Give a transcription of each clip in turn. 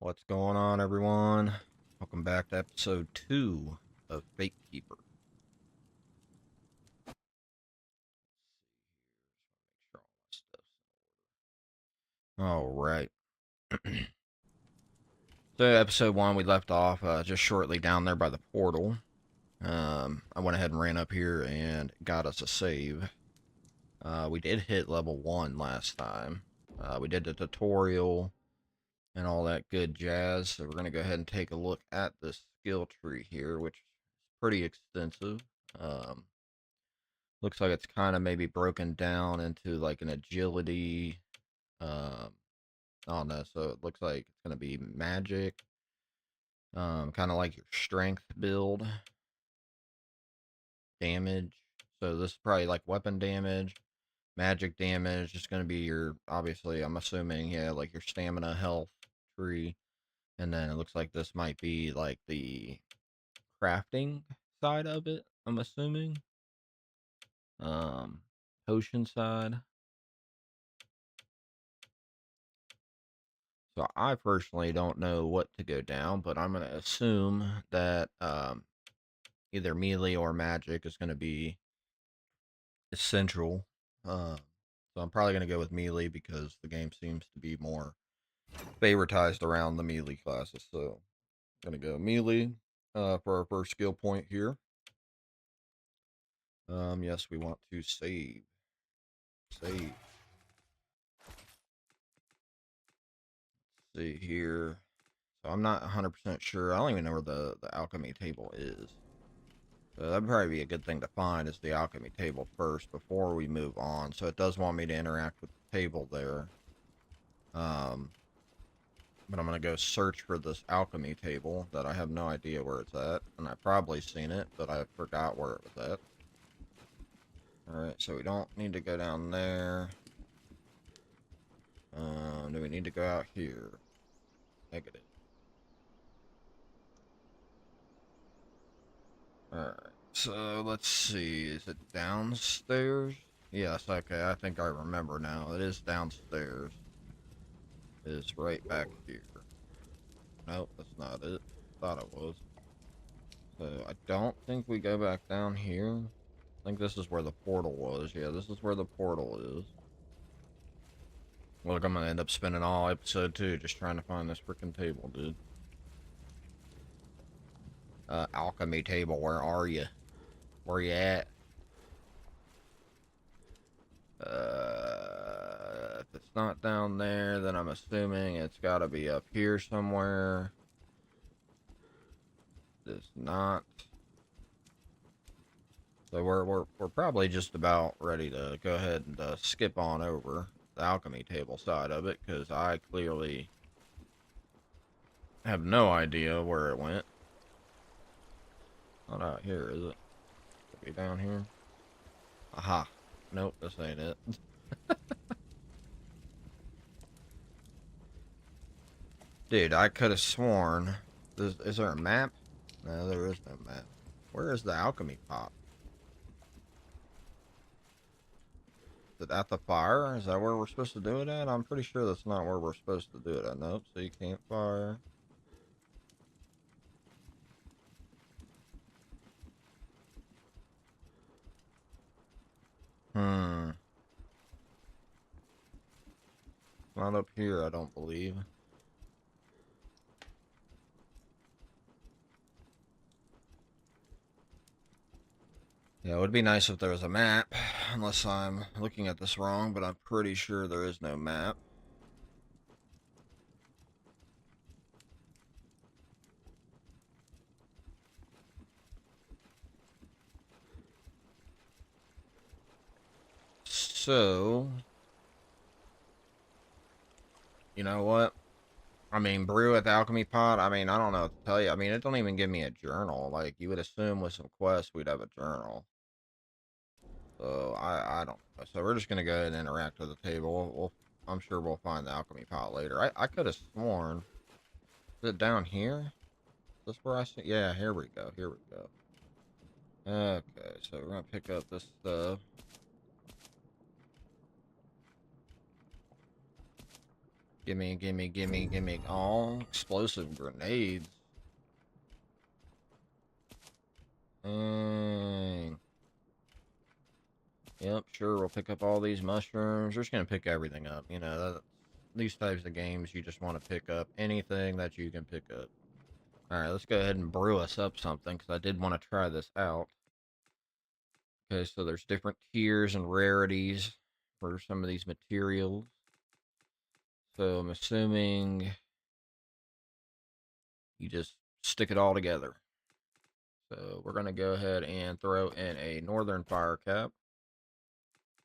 What's going on, everyone? Welcome back to episode 2 of Fatekeeper. Alright. So, episode 1, we left off just shortly down there by the portal. I went ahead and ran up here and got us a save. We did hit level 1 last time. We did the tutorial and all that good jazz. So, we're going to go ahead and take a look at the skill tree here, which is pretty extensive. Looks like it's kind of maybe broken down into like an agility. I don't know. So it looks like it's going to be magic. Kind of like your strength build. Damage. So this is probably like weapon damage. Magic damage. It's going to be your, obviously, I'm assuming, yeah, like your stamina health tree. And then it looks like this might be like the crafting side of it, I'm assuming. Potion side. So I personally don't know what to go down, but I'm going to assume that either melee or magic is going to be essential. So I'm probably going to go with melee because the game seems to be more favoritized around the melee classes. So I'm going to go melee for our first skill point here. Yes, we want to save. Save. Let's see here. So I'm not 100% sure. I don't even know where the alchemy table is. So that'd probably be a good thing to find is the alchemy table first before we move on. So it does want me to interact with the table there. But I'm going to go search for this alchemy table that I have no idea where it's at. And I've probably seen it, but I forgot where it was at. Alright, so we don't need to go down there. Do we need to go out here? Negative. Alright, so let's see. Is it downstairs? Yes, okay, I think I remember now. It is downstairs. It is right back here. Nope, that's not it. Thought it was. So I don't think we go back down here. I think this is where the portal was. Yeah, this is where the portal is. Look, I'm gonna end up spending all episode 2 just trying to find this freaking table, dude. Alchemy table, where are you? Where you at? If it's not down there, then I'm assuming it's gotta be up here somewhere. It's not. So we're probably just about ready to go ahead and skip on over the alchemy table side of it, because I clearly have no idea where it went. Not out here, is it? Could be down here. Aha. Nope, this ain't it. Dude, I could have sworn. Is there a map? No, there is no map. Where is the alchemy pot? Is it at the fire? Is that where we're supposed to do it at? I'm pretty sure that's not where we're supposed to do it at. Nope, so you can't fire. Hmm. Not up here, I don't believe. Yeah, it would be nice if there was a map, unless I'm looking at this wrong, but I'm pretty sure there is no map. So, you know what? I mean, brew with alchemy pot, I mean, I don't know what to tell you. I mean, it don't even give me a journal. Like, you would assume with some quests we'd have a journal. So, I don't know. So, we're just going to go ahead and interact with the table. I'm sure we'll find the alchemy pot later. I could have sworn. Is it down here? Is this where I see? Yeah, here we go. Here we go. Okay, so we're going to pick up this stuff. Gimme, gimme, gimme, gimme. Oh, explosive grenades. Dang. Yep, sure, we'll pick up all these mushrooms. We're just gonna pick everything up. You know, these types of games, you just want to pick up anything that you can pick up. Alright, let's go ahead and brew us up something, because I did want to try this out. Okay, so there's different tiers and rarities for some of these materials. So I'm assuming you just stick it all together. So we're going to go ahead and throw in a northern fire cap.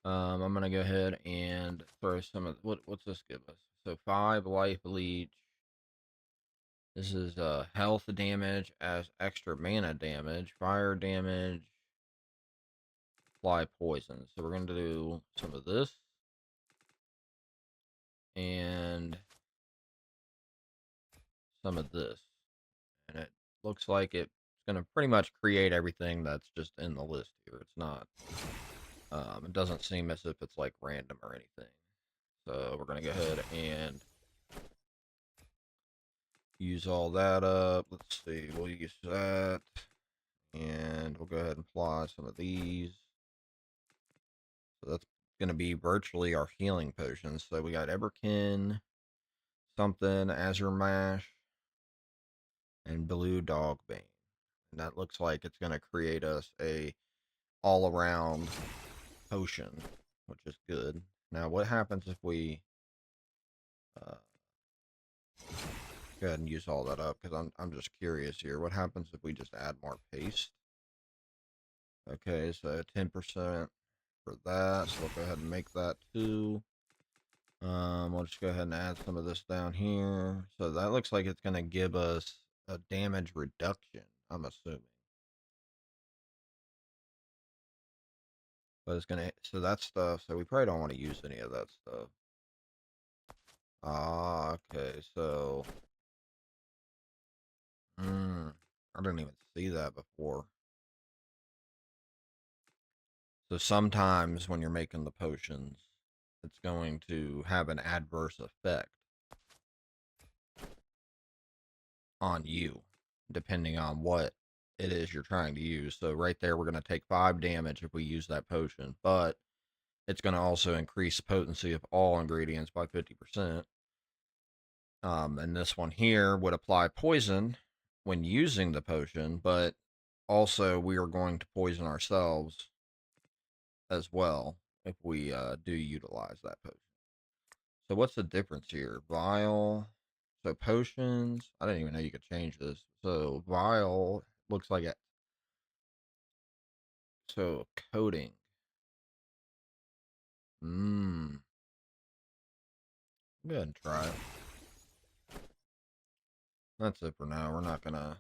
I'm going to go ahead and throw some of, what's this give us? So 5 life leech. This is health damage as extra mana damage, fire damage, fly poison. So we're going to do some of this. And some of this. And it looks like it's going to pretty much create everything that's just in the list here. It's not, it doesn't seem as if it's like random or anything. So we're going to go ahead and use all that up. Let's see, we'll use that. And we'll go ahead and apply some of these. So that's going to be virtually our healing potions. So we got Everkin, something, Azure Mash, and Blue Dog Bane. And that looks like it's going to create us a all-around potion, which is good. Now, what happens if we uh, go ahead and use all that up? Because I'm just curious here. What happens if we just add more paste? Okay, so 10% for that. So we'll go ahead and make that too. We'll just go ahead and add some of this down here. So that looks like it's going to give us a damage reduction, I'm assuming. But it's going to, so that stuff, so we probably don't want to use any of that stuff. Ah, okay, so, I didn't even see that before. So sometimes when you're making the potions, it's going to have an adverse effect on you, depending on what it is you're trying to use. So right there, we're going to take 5 damage if we use that potion, but it's going to also increase the potency of all ingredients by 50%. And this one here would apply poison when using the potion, but also we are going to poison ourselves as well if we do utilize that potion. So what's the difference here? Vial. So potions. I didn't even know you could change this. So vial looks like it. So coating. Go ahead and try it. That's it for now. We're not gonna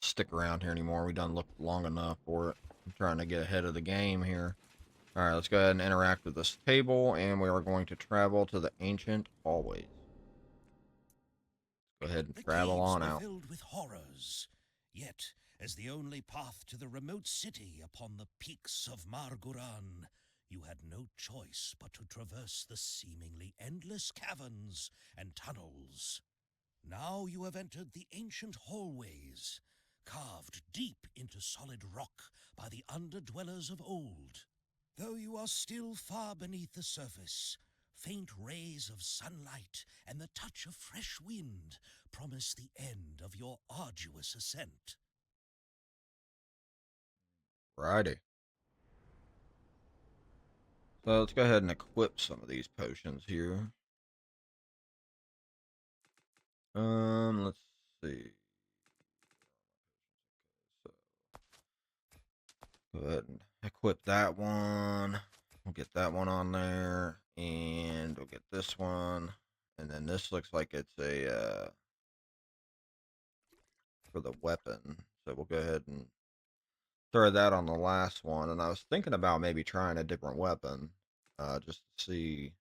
stick around here anymore. We done looked long enough for it. I'm trying to get ahead of the game here. Alright, let's go ahead and interact with this table, and we are going to travel to the ancient hallways. Go ahead and travel on out. The caves were filled with horrors, yet, as the only path to the remote city upon the peaks of Marguran, you had no choice but to traverse the seemingly endless caverns and tunnels. Now you have entered the ancient hallways, carved deep into solid rock by the underdwellers of old. Though you are still far beneath the surface, faint rays of sunlight and the touch of fresh wind promise the end of your arduous ascent. Righty. So let's go ahead and equip some of these potions here. Let's see. So go ahead and equip that one. We'll get that one on there, and we'll get this one, and then this looks like it's a for the weapon. So we'll go ahead and throw that on the last one. And I was thinking about maybe trying a different weapon, just to see.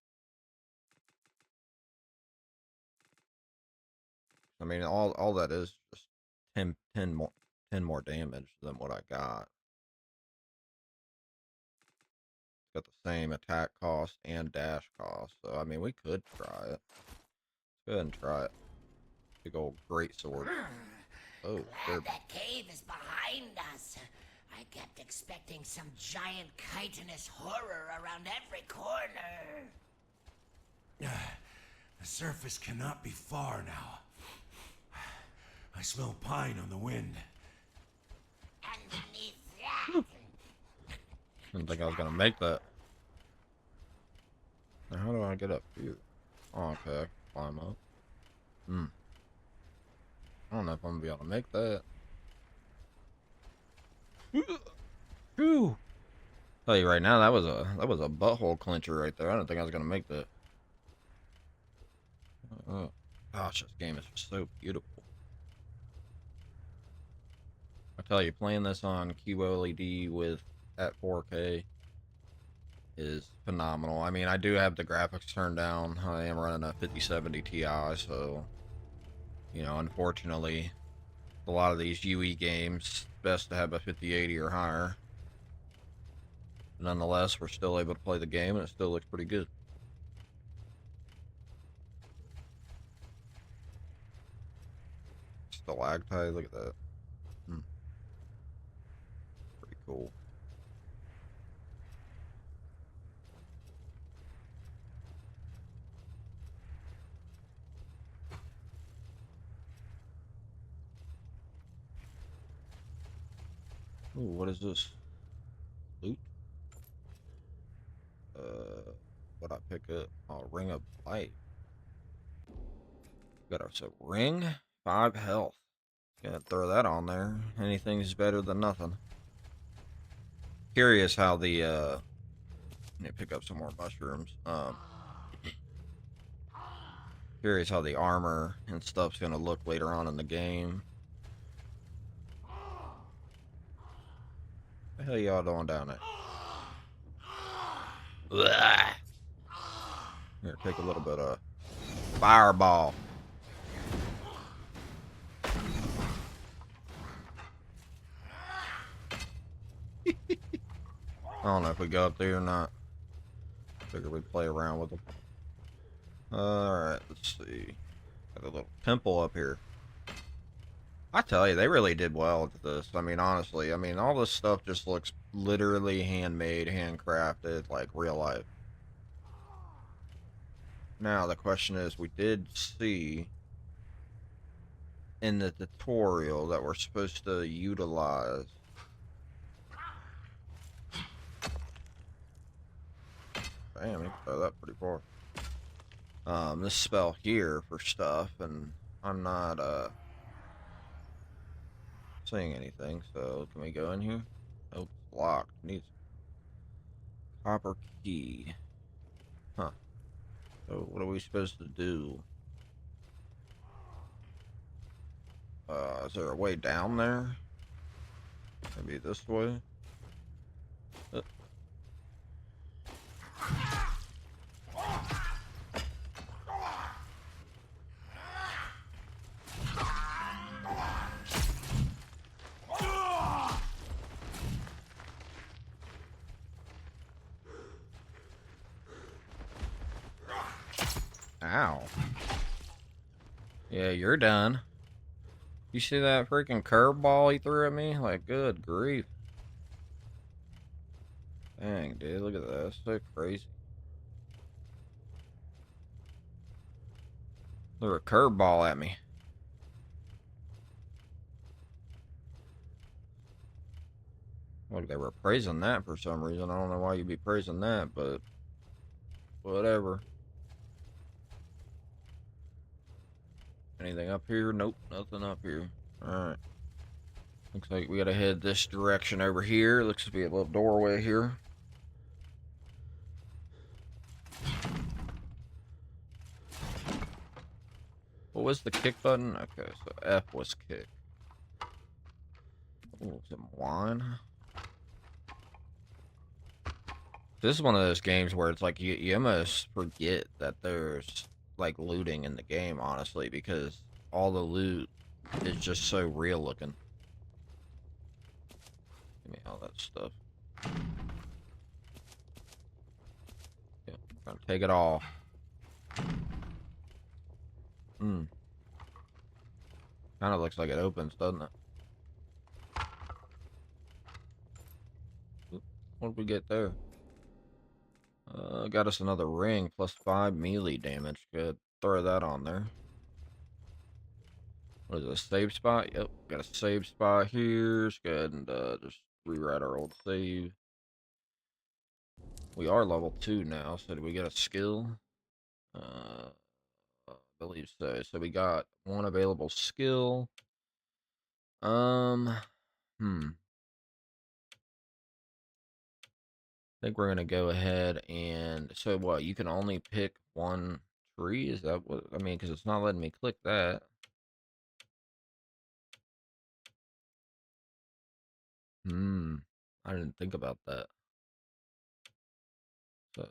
I mean, all that is just 10 more damage than what I got. Got the same attack cost and dash cost, so I mean we could try it. Let's Go ahead and try it. Big old great sword. Oh, Glad that cave is behind us. I kept expecting some giant chitinous horror around every corner. The surface cannot be far now. I smell pine on the wind. Underneath that. didn't think I was gonna make that. Now, how do I get up here? Oh, okay, climb up. I don't know if I'm gonna be able to make that. Whew. Tell you right now, that was a butthole clincher right there. I don't think I was gonna make that. Oh, gosh, this game is just so beautiful. I tell you, playing this on QLED with at 4K is phenomenal. I mean, I do have the graphics turned down. I am running a 5070 Ti, so you know, unfortunately, a lot of these UE games, best to have a 5080 or higher. Nonetheless, we're still able to play the game, and it still looks pretty good. Stalactite, look at that. Pretty cool. Ooh, what is this? Loot? What I pick up? Oh, ring of light. Got us a ring, 5 health. Gotta throw that on there. Anything's better than nothing. Curious how the let me pick up some more mushrooms. Curious how the armor and stuff's gonna look later on in the game. What the hell y'all doing down there? Blah. Here, take a little bit of fireball. I don't know if we go up there or not. Figure we play around with them. Alright, let's see. Got a little temple up here. I tell you, they really did well with this. I mean, honestly, I mean, all this stuff just looks literally handmade, handcrafted, like real life. Now, the question is, we did see in the tutorial that we're supposed to utilize. Damn, he can throw that pretty far. This spell here for stuff, and I'm not, seeing anything, so can we go in here? Oh, it's locked. Needs copper key. Huh. So what are we supposed to do? Is there a way down there? Maybe this way? Ow. Yeah, you're done. You see that freaking curveball he threw at me? Like, good grief. Dang, dude, look at that. That's so crazy. Threw a curveball at me. Like, they were praising that for some reason. I don't know why you'd be praising that, but whatever. Anything up here? Nope, nothing up here. Alright. Looks like we gotta head this direction over here. Looks to be a little doorway here. What was the kick button? Okay, so F was kick. Oh, some wine. This is one of those games where it's like you almost forget that there's like looting in the game, honestly, because all the loot is just so real looking. Give me all that stuff. Yeah, gotta take it all. Hmm. Kind of looks like it opens, doesn't it? Oop, what did we get there? Got us another ring, plus 5 melee damage. Good. Throw that on there. What is it, a save spot? Yep, got a save spot here. Let's go ahead and just rewrite our old save. We are level 2 now, so do we get a skill? I believe so. So we got one available skill. Um, I think we're gonna go ahead and so what? You can only pick one tree. Is that what I mean? Because it's not letting me click that. I didn't think about that. So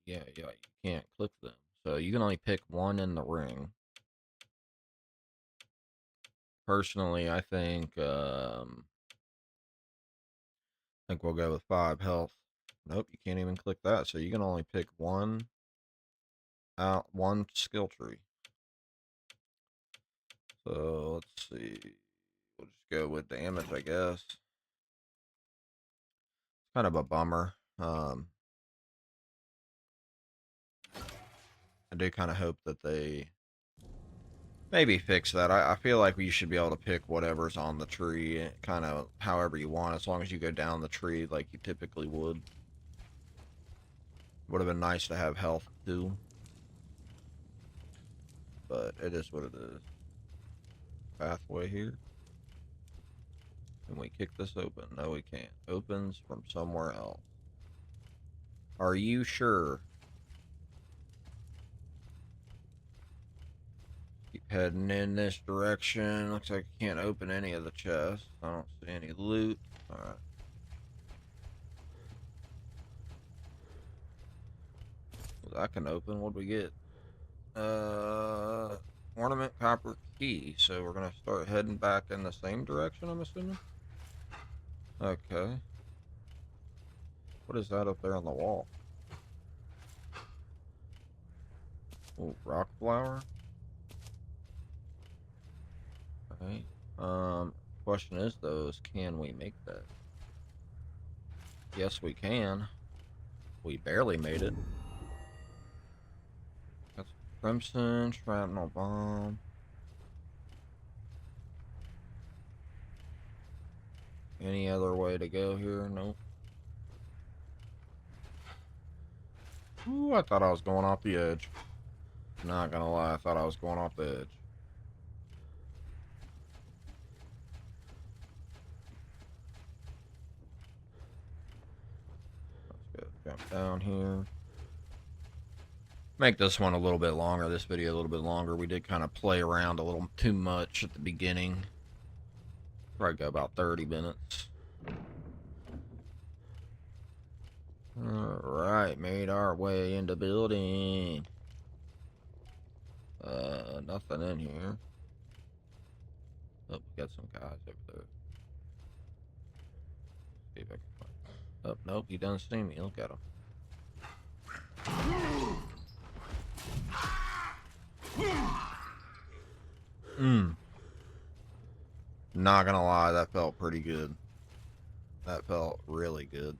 yeah, you can't click them. So you can only pick one in the ring. Personally, I think we'll go with 5 health. Nope, you can't even click that. So you can only pick one skill tree. So let's see. We'll just go with damage, I guess. Kind of a bummer. I do kind of hope that they maybe fix that. I feel like you should be able to pick whatever's on the tree, kind of however you want, as long as you go down the tree like you typically would. Would have been nice to have health too, but it is what it is. Pathway here. Can we kick this open? No, we can't. Opens from somewhere else. Are you sure? Keep heading in this direction. Looks like I can't open any of the chests. I don't see any loot. Alright. Well, I can open. What do we get? Ornament copper key. So we're gonna start heading back in the same direction, I'm assuming? Okay. What is that up there on the wall? Oh, rock flower. Alright. Question is though, is can we make that? Yes, we can. We barely made it. That's crimson, shrapnel bomb. Any other way to go here? Nope. Ooh, I thought I was going off the edge. Not gonna lie, I thought I was going off the edge. Let's go jump down here. Make this one a little bit longer, this video a little bit longer. We did kind of play around a little too much at the beginning. Probably go about 30 minutes. Alright, made our way into building. Nothing in here. Oh, we got some guys over there. See if I can find. Oh, nope, he doesn't see me. Look at him. Not gonna lie, that felt pretty good. That felt really good.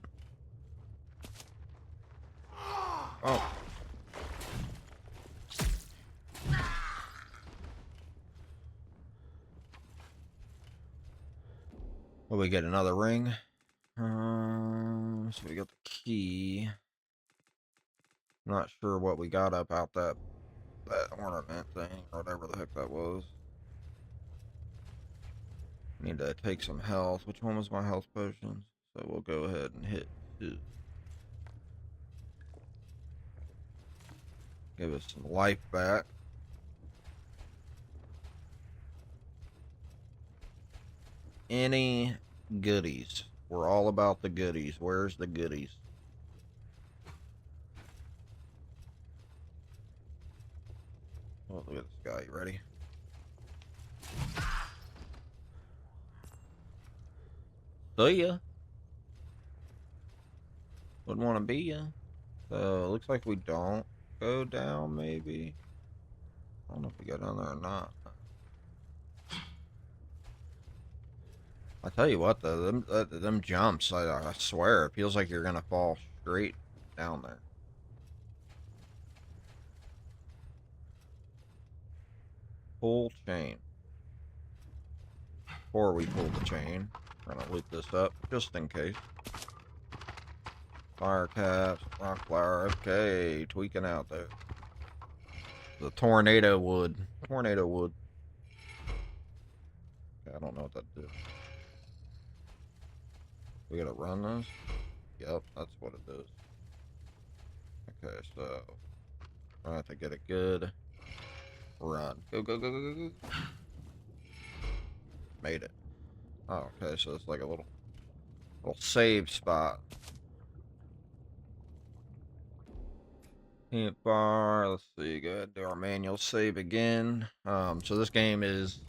Oh. Well, we get another ring. So we got the key. Not sure what we got up out that ornament thing or whatever the heck that was. Need to take some health. Which one was my health potions? So we'll go ahead and hit 2. Give us some life back. Any goodies? We're all about the goodies. Where's the goodies? Oh, look at this guy. You ready? See ya. Wouldn't want to be ya. So, it looks like we don't go down, maybe. I don't know if we got down there or not. I tell you what, though, them jumps, I swear, it feels like you're gonna fall straight down there. Pull chain. Before we pull the chain, we're gonna loop this up just in case. Fire caps, rock flower. Okay, tweaking out there. The tornado wood. Tornado wood. Okay, I don't know what that did. We gotta run this? Yep, that's what it is. Okay, so I have to get a good run. Go, go, go, go, go, go. Made it. Oh, okay, so it's like a little save spot. Hint bar. Let's see. Go ahead and do our manual save again. So this game is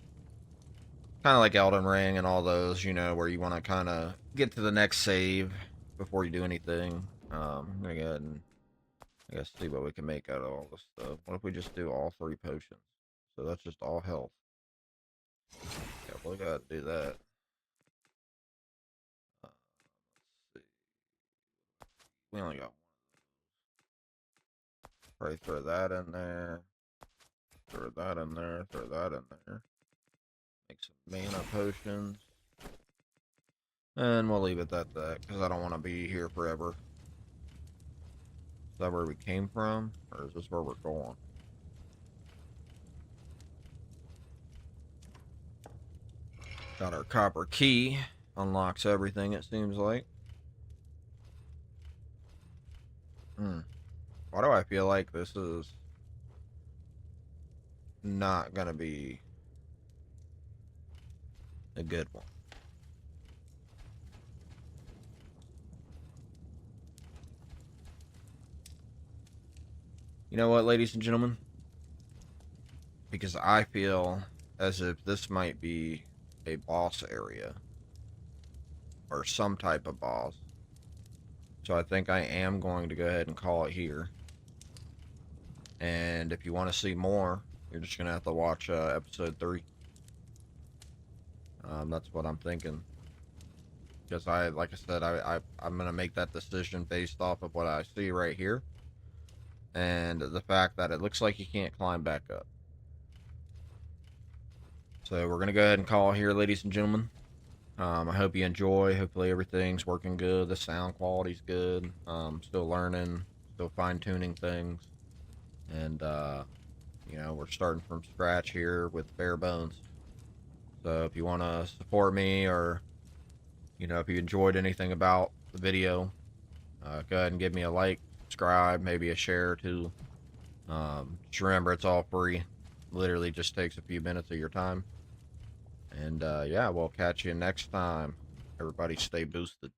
kind of like Elden Ring and all those, you know, where you want to kind of get to the next save before you do anything. I'm gonna go ahead and I guess see what we can make out of all this stuff. What if we just do all 3 potions? So that's just all health. Yeah, we'll go ahead and do that. Let's see. We only got one. Probably throw that in there. Throw that in there. Throw that in there. Make some mana potions. And we'll leave it at that, because I don't want to be here forever. Is that where we came from? Or is this where we're going? Got our copper key. Unlocks everything, it seems like. Why do I feel like this is not gonna be a good one? You know what, ladies and gentlemen? Because I feel as if this might be a boss area. Or some type of boss. So I think I am going to go ahead and call it here. And if you want to see more, you're just going to have to watch episode 3. That's what I'm thinking. Because like I said, I'm going to make that decision based off of what I see right here. And the fact that it looks like you can't climb back up. So we're going to go ahead and call here, ladies and gentlemen. I hope you enjoy. Hopefully everything's working good. The sound quality's good. Still learning, still fine-tuning things. And, you know, we're starting from scratch here with bare bones. So if you want to support me, or, you know, if you enjoyed anything about the video, go ahead and give me a like, subscribe, maybe a share too. Just remember, it's all free. Literally just takes a few minutes of your time. And yeah, we'll catch you next time. Everybody stay boosted.